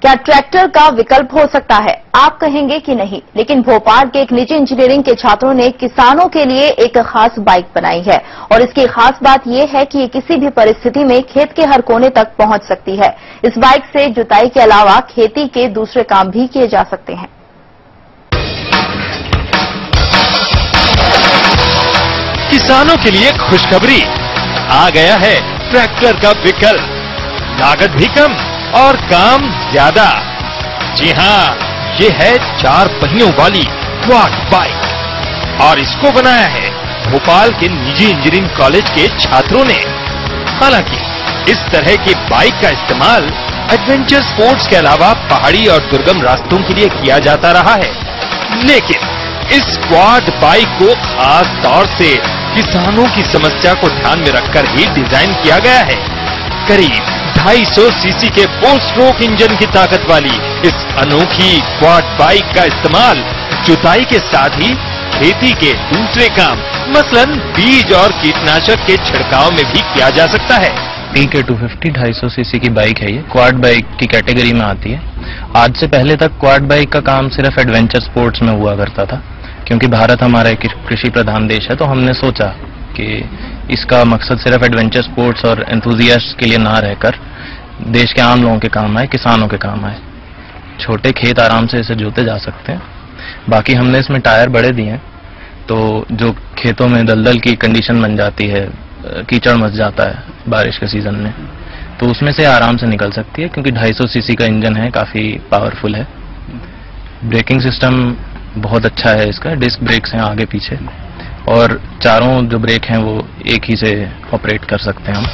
क्या ट्रैक्टर का विकल्प हो सकता है? आप कहेंगे कि नहीं, लेकिन भोपाल के एक निजी इंजीनियरिंग के छात्रों ने किसानों के लिए एक खास बाइक बनाई है और इसकी खास बात यह है कि ये किसी भी परिस्थिति में खेत के हर कोने तक पहुंच सकती है। इस बाइक से जुताई के अलावा खेती के दूसरे काम भी किए जा सकते हैं। किसानों के लिए खुशखबरी, आ गया है ट्रैक्टर का विकल्प। लागत भी कम और काम ज्यादा। जी हाँ, ये है 4 पहियों वाली क्वाड बाइक और इसको बनाया है भोपाल के निजी इंजीनियरिंग कॉलेज के छात्रों ने। हालांकि इस तरह की बाइक का इस्तेमाल एडवेंचर स्पोर्ट्स के अलावा पहाड़ी और दुर्गम रास्तों के लिए किया जाता रहा है, लेकिन इस क्वाड बाइक को खास तौर से किसानों की समस्या को ध्यान में रखकर ही डिजाइन किया गया है। करीब 250 सीसी के 4 स्ट्रोक इंजन की ताकत वाली इस अनोखी क्वाड बाइक का इस्तेमाल जुताई के साथ ही खेती के दूसरे काम, मसलन बीज और कीटनाशक के छिड़काव में भी किया जा सकता है। PK 250 250 सीसी की बाइक है। ये क्वाड बाइक की कैटेगरी में आती है। आज से पहले तक क्वाड बाइक का काम सिर्फ एडवेंचर स्पोर्ट्स में हुआ करता था, क्योंकि भारत हमारा एक कृषि प्रधान देश है, तो हमने सोचा कि इसका मकसद सिर्फ एडवेंचर स्पोर्ट्स और एंथुजियास्ट के लिए ना रहकर देश के आम लोगों के काम आए, किसानों के काम आए। छोटे खेत आराम से इसे जोते जा सकते हैं। बाकी हमने इसमें टायर बड़े दिए हैं, तो जो खेतों में दलदल की कंडीशन बन जाती है, कीचड़ मच जाता है बारिश के सीजन में, तो उसमें से आराम से निकल सकती है, क्योंकि 250 सीसी का इंजन है, काफी पावरफुल है। ब्रेकिंग सिस्टम बहुत अच्छा है इसका, डिस्क ब्रेक्स हैं आगे पीछे और चारों जो ब्रेक हैं वो एक ही से ऑपरेट कर सकते हैं हम।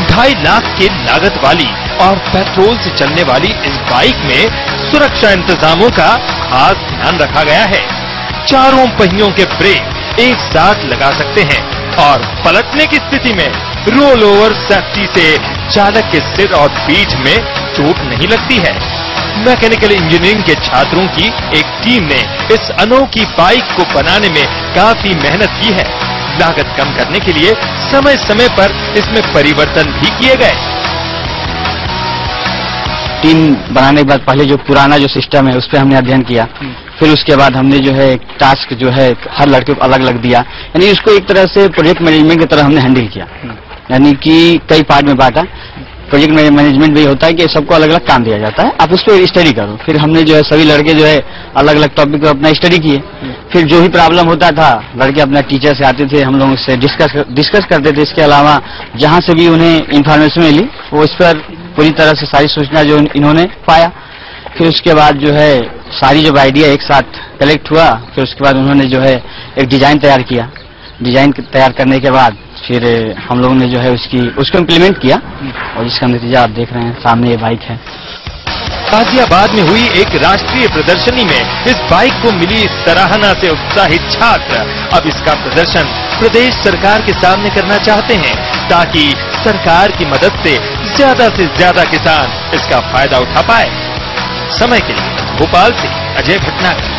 2.5 लाख के लागत वाली और पेट्रोल से चलने वाली इस बाइक में सुरक्षा इंतजामों का खास ध्यान रखा गया है। चारों पहियों के ब्रेक एक साथ लगा सकते हैं और पलटने की स्थिति में रोल ओवर सेफ्टी से चालक के सिर और पीठ में चोट नहीं लगती है। मैकेनिकल इंजीनियरिंग के छात्रों की एक टीम ने इस अनोखी बाइक को बनाने में काफी मेहनत की है। लागत कम करने के लिए समय समय पर इसमें परिवर्तन भी किए गए। टीम बनाने के बाद पहले जो पुराना जो सिस्टम है उस पर हमने अध्ययन किया, फिर उसके बाद हमने जो है टास्क जो है हर लड़के को अलग अलग दिया, यानी इसको एक तरह से प्रोजेक्ट मैनेजमेंट की तरह हमने हैंडल किया, यानी कि कई पार्ट में बांटा। प्रोजेक्ट मैनेजमेंट भी होता है कि सबको अलग अलग काम दिया जाता है, आप उस पर स्टडी करो। फिर हमने जो है सभी लड़के जो है अलग अलग टॉपिक पर अपना स्टडी किए। फिर जो भी प्रॉब्लम होता था लड़के अपना टीचर से आते थे, हम लोग उससे डिस्कस करते थे। इसके अलावा जहां से भी उन्हें इंफॉर्मेशन मिली वो इस पर पूरी तरह से सारी सूचना जो इन्होंने पाया। फिर उसके बाद जो है सारी जो आइडिया एक साथ कलेक्ट हुआ, फिर उसके बाद उन्होंने जो है एक डिजाइन तैयार किया। डिजाइन तैयार करने के बाद फिर हम लोगों ने जो है उसको इम्प्लीमेंट किया और जिसका नतीजा आप देख रहे हैं, सामने ये बाइक है। गाजियाबाद में हुई एक राष्ट्रीय प्रदर्शनी में इस बाइक को मिली सराहना से उत्साहित छात्र अब इसका प्रदर्शन प्रदेश सरकार के सामने करना चाहते हैं, ताकि सरकार की मदद से ज्यादा किसान इसका फायदा उठा पाए। समय के लिए भोपाल से अजय भटनागर।